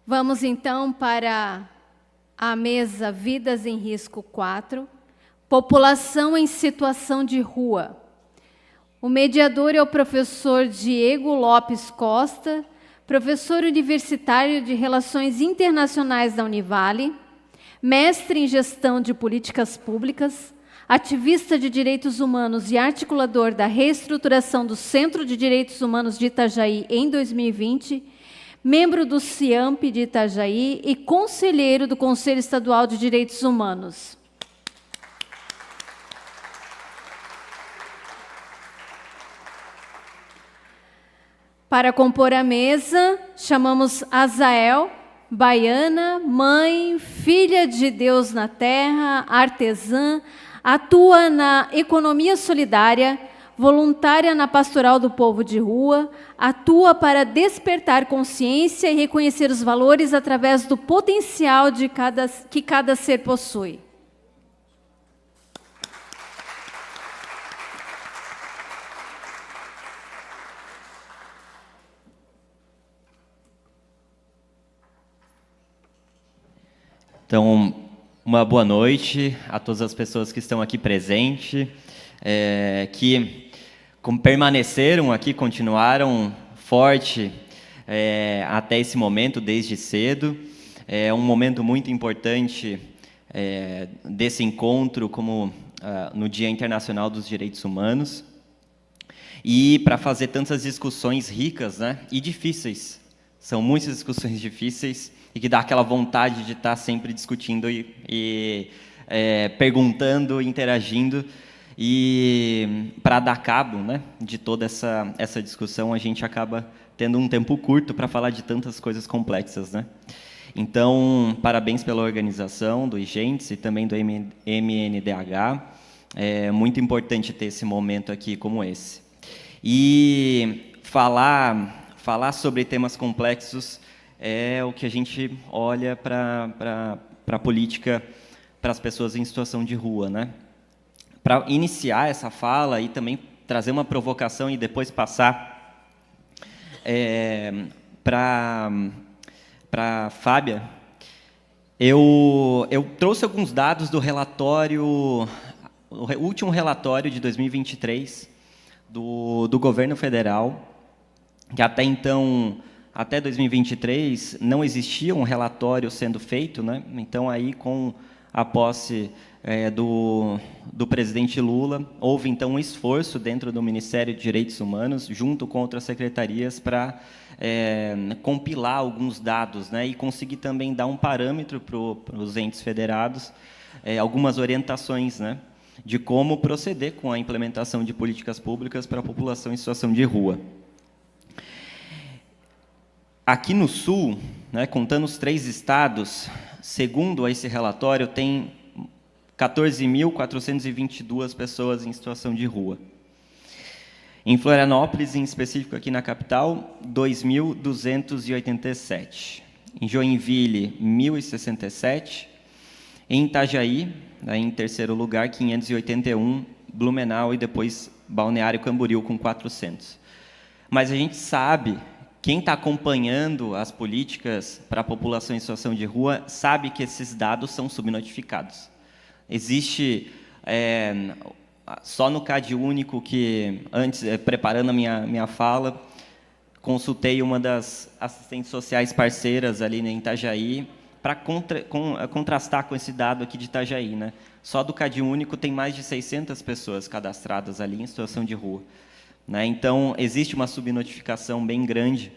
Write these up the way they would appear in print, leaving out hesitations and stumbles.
Vamos então para a mesa Vidas em Risco 4, População em Situação de Rua. O mediador é o professor Diego Lopes Costa, professor universitário de Relações Internacionais da Univale, mestre em Gestão de Políticas Públicas, ativista de direitos humanos e articulador da reestruturação do Centro de Direitos Humanos de Itajaí em 2020, membro do CIAMP de Itajaí e conselheiro do Conselho Estadual de Direitos Humanos. Para compor a mesa, chamamos Azael, baiana, mãe, filha de Deus na terra, artesã, atua na economia solidária, voluntária na pastoral do povo de rua, atua para despertar consciência e reconhecer os valores através do potencial que cada ser possui. Então, uma boa noite a todas as pessoas que estão aqui presentes, que permaneceram aqui, continuaram forte até esse momento, desde cedo. É um momento muito importante desse encontro, como no Dia Internacional dos Direitos Humanos, e para fazer tantas discussões ricas, né, e difíceis. São muitas discussões difíceis e que dá aquela vontade de estar sempre discutindo e perguntando, interagindo. E para dar cabo, né, de toda essa discussão, a gente acaba tendo um tempo curto para falar de tantas coisas complexas, né? Então, parabéns pela organização do IGENTS e também do MNDH. É muito importante ter esse momento aqui como esse. E falar sobre temas complexos é o que a gente olha para a política para as pessoas em situação de rua, né? Para iniciar essa fala e também trazer uma provocação e depois passar para a Fábia, eu trouxe alguns dados do relatório, o último relatório de 2023 do governo federal, que até então, até 2023, não existia um relatório sendo feito, né? Então, aí, com a posse do presidente Lula, houve, então, um esforço dentro do Ministério de Direitos Humanos, junto com outras secretarias, para compilar alguns dados, né? E conseguir também dar um parâmetro para os entes federados, algumas orientações, né, de como proceder com a implementação de políticas públicas para a população em situação de rua. Aqui no Sul, né, contando os 3 estados, segundo esse relatório, tem 14.422 pessoas em situação de rua. Em Florianópolis, em específico aqui na capital, 2.287. Em Joinville, 1.067. Em Itajaí, em terceiro lugar, 581. Blumenau e depois Balneário Camboriú com 400. Mas a gente sabe, quem está acompanhando as políticas para a população em situação de rua, sabe que esses dados são subnotificados. Existe, só no CadÚnico, que antes, preparando a minha fala, consultei uma das assistentes sociais parceiras ali em Itajaí, para contrastar com esse dado aqui de Itajaí, né? Só do CadÚnico tem mais de 600 pessoas cadastradas ali em situação de rua, né? Então, existe uma subnotificação bem grande,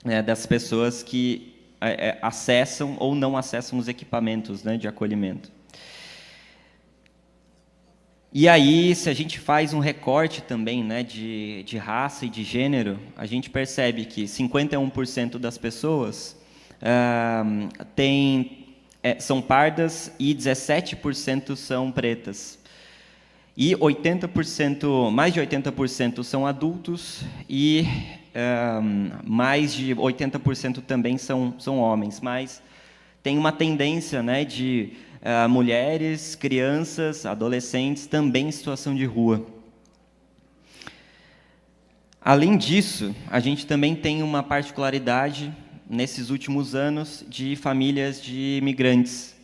né, das pessoas que acessam ou não acessam os equipamentos, né, de acolhimento. E aí, se a gente faz um recorte também, né, de raça e de gênero, a gente percebe que 51% das pessoas são pardas e 17% são pretas. E 80%, mais de 80% são adultos e mais de 80% também são homens. Mas tem uma tendência, né, de mulheres, crianças, adolescentes também em situação de rua. Além disso, a gente também tem uma particularidade nesses últimos anos, de famílias de imigrantes,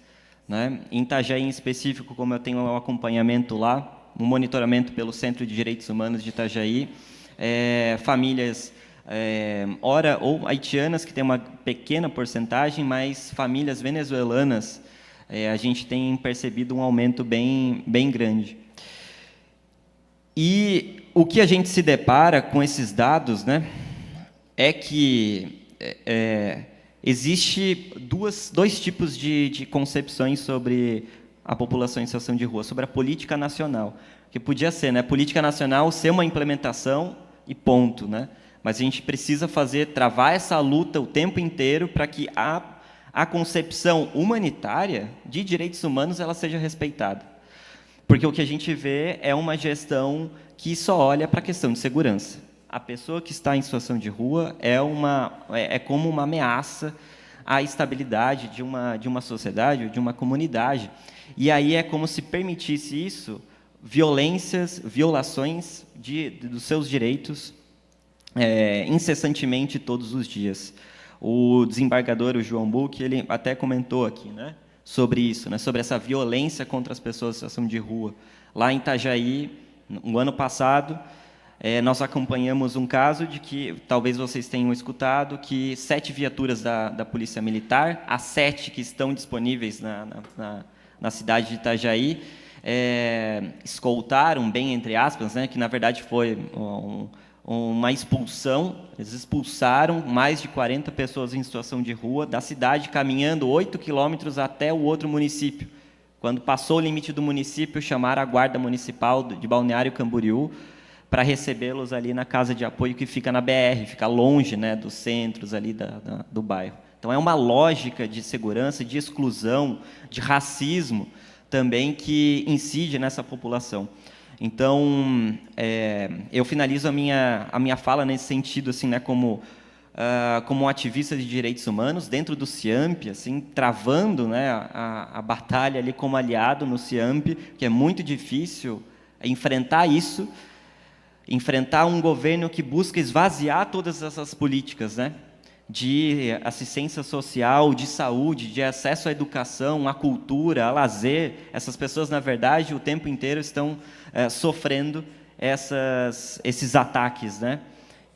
né? Em Itajaí, em específico, como eu tenho um acompanhamento lá, um monitoramento pelo Centro de Direitos Humanos de Itajaí, famílias, ora ou haitianas, que tem uma pequena porcentagem, mas famílias venezuelanas, a gente tem percebido um aumento bem grande. E o que a gente se depara com esses dados, né, é que existe dois tipos de concepções sobre a população em situação de rua, sobre a política nacional, que podia ser, né, política nacional ser uma implementação e ponto, né, mas a gente precisa travar essa luta o tempo inteiro para que a concepção humanitária de direitos humanos ela seja respeitada. Porque o que a gente vê é uma gestão que só olha para a questão de segurança. A pessoa que está em situação de rua é como uma ameaça à estabilidade de uma sociedade ou de uma comunidade. E aí é como se permitisse isso, violações dos seus direitos incessantemente todos os dias. O desembargador, o João Buch, ele até comentou aqui, né, sobre isso, né, sobre essa violência contra as pessoas em situação de rua. Lá em Itajaí, no ano passado, nós acompanhamos um caso de que, talvez vocês tenham escutado, que 7 viaturas da Polícia Militar, as 7 que estão disponíveis na cidade de Itajaí, escoltaram, bem entre aspas, né, que na verdade foi uma expulsão. Eles expulsaram mais de 40 pessoas em situação de rua da cidade, caminhando 8 quilômetros até o outro município. Quando passou o limite do município, chamaram a Guarda Municipal de Balneário Camboriú para recebê-los ali na casa de apoio que fica na BR, fica longe, né, dos centros ali do bairro. Então, é uma lógica de segurança, de exclusão, de racismo também que incide nessa população. Então, eu finalizo a minha fala nesse sentido, assim, né, como um ativista de direitos humanos dentro do CIAMP, assim, travando, né, a batalha ali como aliado no CIAMP, que é muito difícil enfrentar isso, enfrentar um governo que busca esvaziar todas essas políticas, né, de assistência social, de saúde, de acesso à educação, à cultura, a lazer. Essas pessoas, na verdade, o tempo inteiro estão sofrendo esses ataques, né?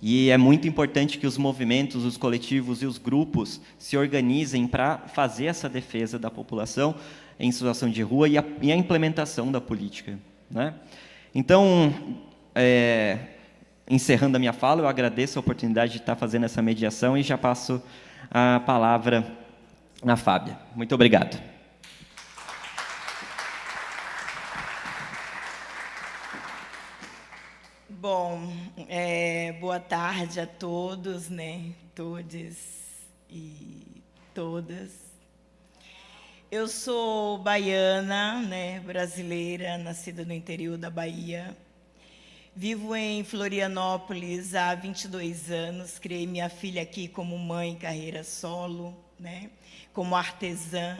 E é muito importante que os movimentos, os coletivos e os grupos se organizem para fazer essa defesa da população em situação de rua e a implementação da política, né? Então, encerrando a minha fala, eu agradeço a oportunidade de estar fazendo essa mediação e já passo a palavra à Fábia. Muito obrigado. Bom, boa tarde a todos, né? Todes e todas. Eu sou baiana, né? Brasileira, nascida no interior da Bahia. Vivo em Florianópolis há 22 anos, criei minha filha aqui como mãe, carreira solo, né? Como artesã,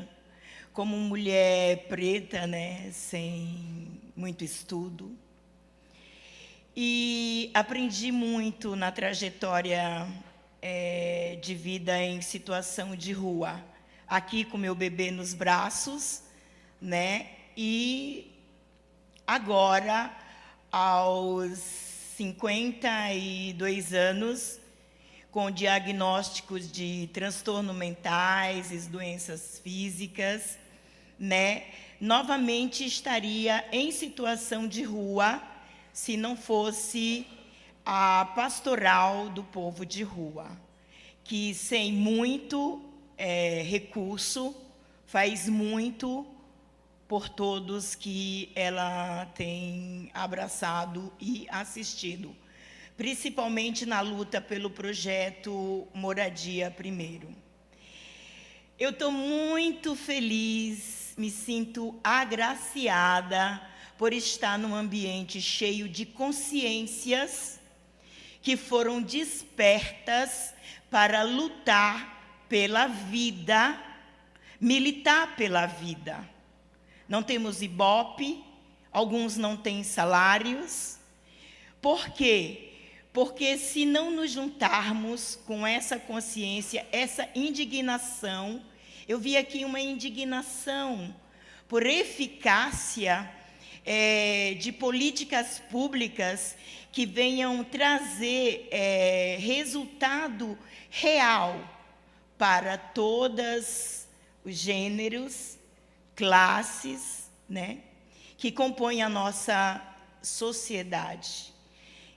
como mulher preta, né? Sem muito estudo. E aprendi muito na trajetória de vida em situação de rua, aqui com meu bebê nos braços, né? E agora, aos 52 anos, com diagnósticos de transtornos mentais e doenças físicas, né, novamente estaria em situação de rua se não fosse a pastoral do povo de rua, que sem muito recurso faz muito por todos que ela tem abraçado e assistido, principalmente na luta pelo projeto Moradia Primeiro. Eu estou muito feliz, me sinto agraciada por estar num ambiente cheio de consciências que foram despertas para lutar pela vida, militar pela vida. Não temos Ibope, alguns não têm salários. Por quê? Porque se não nos juntarmos com essa consciência, essa indignação, eu vi aqui uma indignação por eficácia de políticas públicas que venham trazer resultado real para todos os gêneros, classes, né, que compõem a nossa sociedade.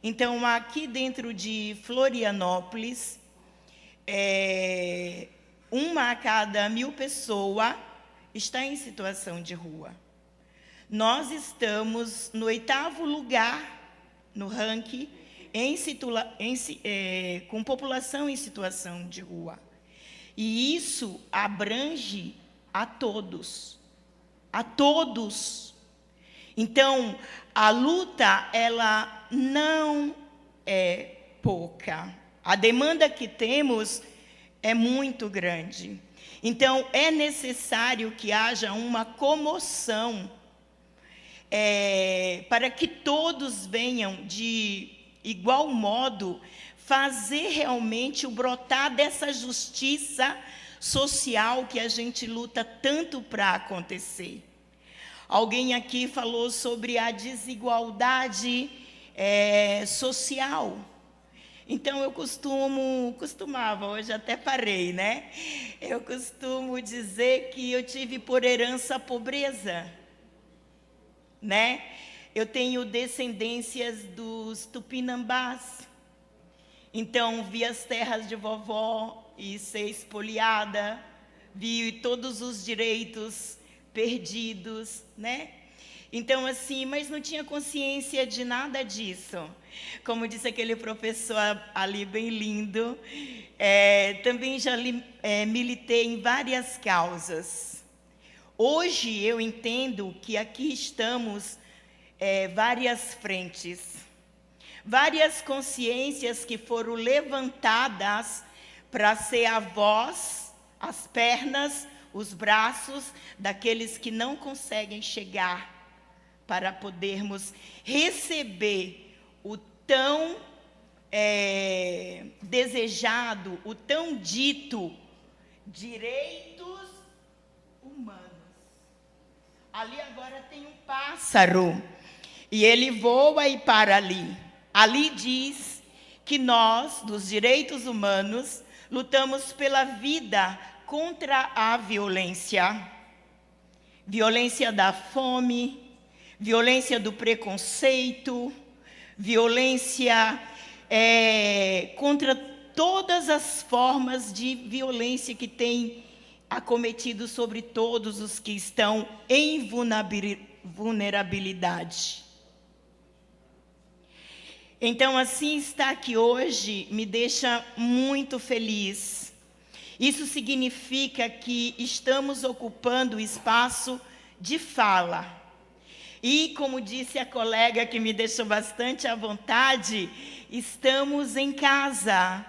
Então, aqui dentro de Florianópolis, uma a cada 1000 pessoas está em situação de rua. Nós estamos no 8º lugar no ranking com população em situação de rua. E isso abrange a todos. A todos. Então, a luta, ela não é pouca. A demanda que temos é muito grande. Então, é necessário que haja uma comoção para que todos venham, de igual modo, fazer realmente o brotar dessa justiça social que a gente luta tanto para acontecer. Alguém aqui falou sobre a desigualdade social. Então, eu costumava, hoje até parei, né? Eu costumo dizer que eu tive por herança a pobreza, né? Eu tenho descendências dos tupinambás. Então, vi as terras de vovó e ser espoliada, vi todos os direitos perdidos, né? Então, assim, mas não tinha consciência de nada disso. Como disse aquele professor ali, bem lindo, também já militei em várias causas. Hoje, eu entendo que aqui estamos várias frentes, várias consciências que foram levantadas para ser a voz, as pernas, os braços daqueles que não conseguem chegar, para podermos receber o tão desejado, o tão dito direitos humanos. Ali agora tem um pássaro, e ele voa e para ali. Ali diz que nós, dos direitos humanos, lutamos pela vida contra a violência. Violência da fome, violência do preconceito, violência contra todas as formas de violência que tem acometido sobre todos os que estão em vulnerabilidade. Então, assim, estar aqui hoje me deixa muito feliz. Isso significa que estamos ocupando o espaço de fala. E, como disse a colega que me deixou bastante à vontade, estamos em casa,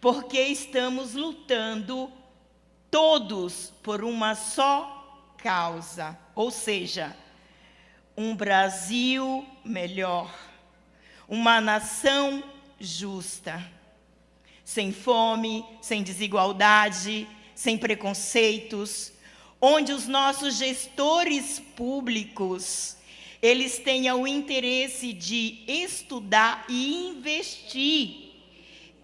porque estamos lutando todos por uma só causa, ou seja, um Brasil melhor, uma nação justa, sem fome, sem desigualdade, sem preconceitos, onde os nossos gestores públicos, eles tenham o interesse de estudar e investir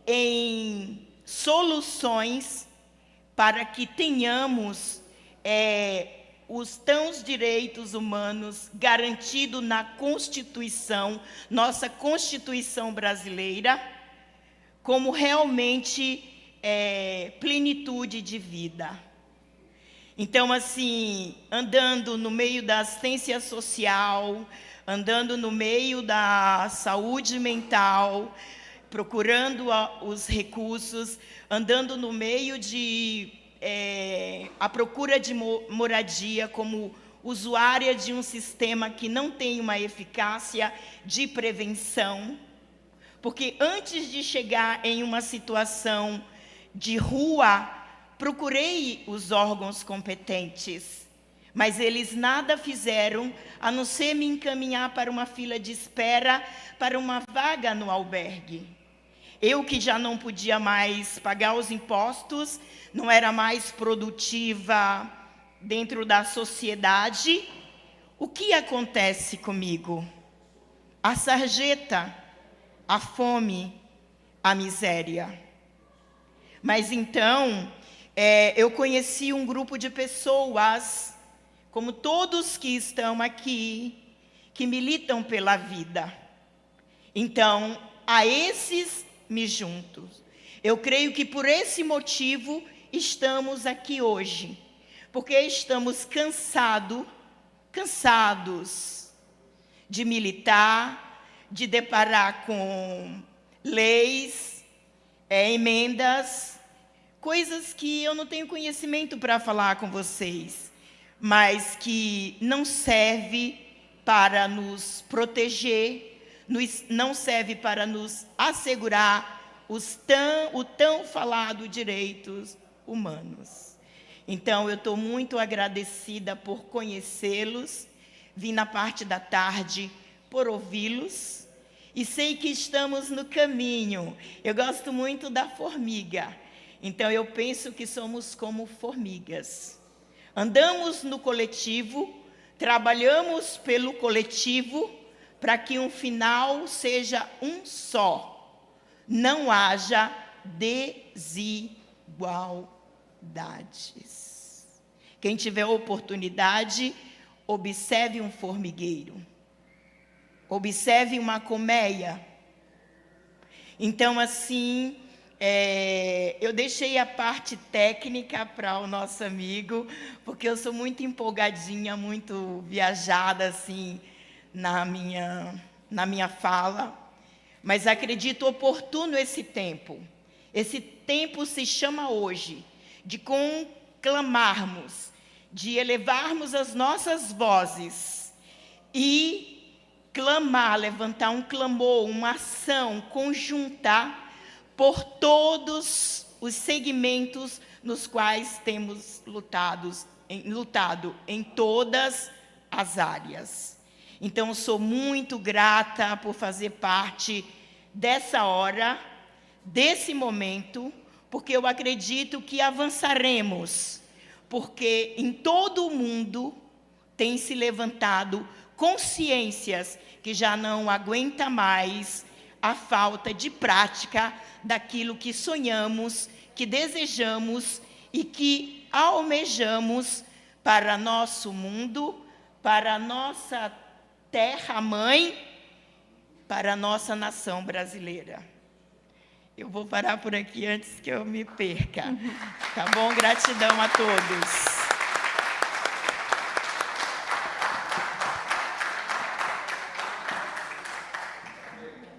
em soluções para que tenhamos os tão direitos humanos garantidos na Constituição, nossa Constituição brasileira, como realmente plenitude de vida. Então, assim, andando no meio da assistência social, andando no meio da saúde mental, procurando os recursos, andando no meio de a procura de moradia como usuária de um sistema que não tem uma eficácia de prevenção, porque antes de chegar em uma situação de rua, procurei os órgãos competentes, Mas eles nada fizeram a não ser me encaminhar para uma fila de espera para uma vaga no albergue. Eu que já não podia mais pagar os impostos, não era mais produtiva dentro da sociedade, o que acontece comigo? A sarjeta, a fome, a miséria. Mas então, eu conheci um grupo de pessoas, como todos que estão aqui, que militam pela vida. Então, a esses me junto. Eu creio que por esse motivo estamos aqui hoje, porque estamos cansados de militar, de deparar com leis, emendas, coisas que eu não tenho conhecimento para falar com vocês, mas que não serve para nos proteger, não serve para nos assegurar o tão falado direitos humanos. Então, eu estou muito agradecida por conhecê-los, vim na parte da tarde por ouvi-los, e sei que estamos no caminho. Eu gosto muito da formiga, então eu penso que somos como formigas. Andamos no coletivo, trabalhamos pelo coletivo, para que um final seja um só. Não haja desigualdades. Quem tiver oportunidade, observe um formigueiro. Observe uma colmeia. Então, assim, eu deixei a parte técnica para o nosso amigo, porque eu sou muito empolgadinha, muito viajada, assim, na minha fala, mas acredito oportuno esse tempo. Esse tempo se chama hoje, de conclamarmos, de elevarmos as nossas vozes e clamar, levantar um clamor, uma ação conjunta por todos os segmentos nos quais temos lutado em todas as áreas. Então, sou muito grata por fazer parte dessa hora, desse momento, porque eu acredito que avançaremos, porque em todo o mundo tem se levantado consciências que já não aguentam mais a falta de prática daquilo que sonhamos, que desejamos e que almejamos para nosso mundo, para nossa terra-mãe, para a nossa nação brasileira. Eu vou parar por aqui antes que eu me perca. Tá bom? Gratidão a todos.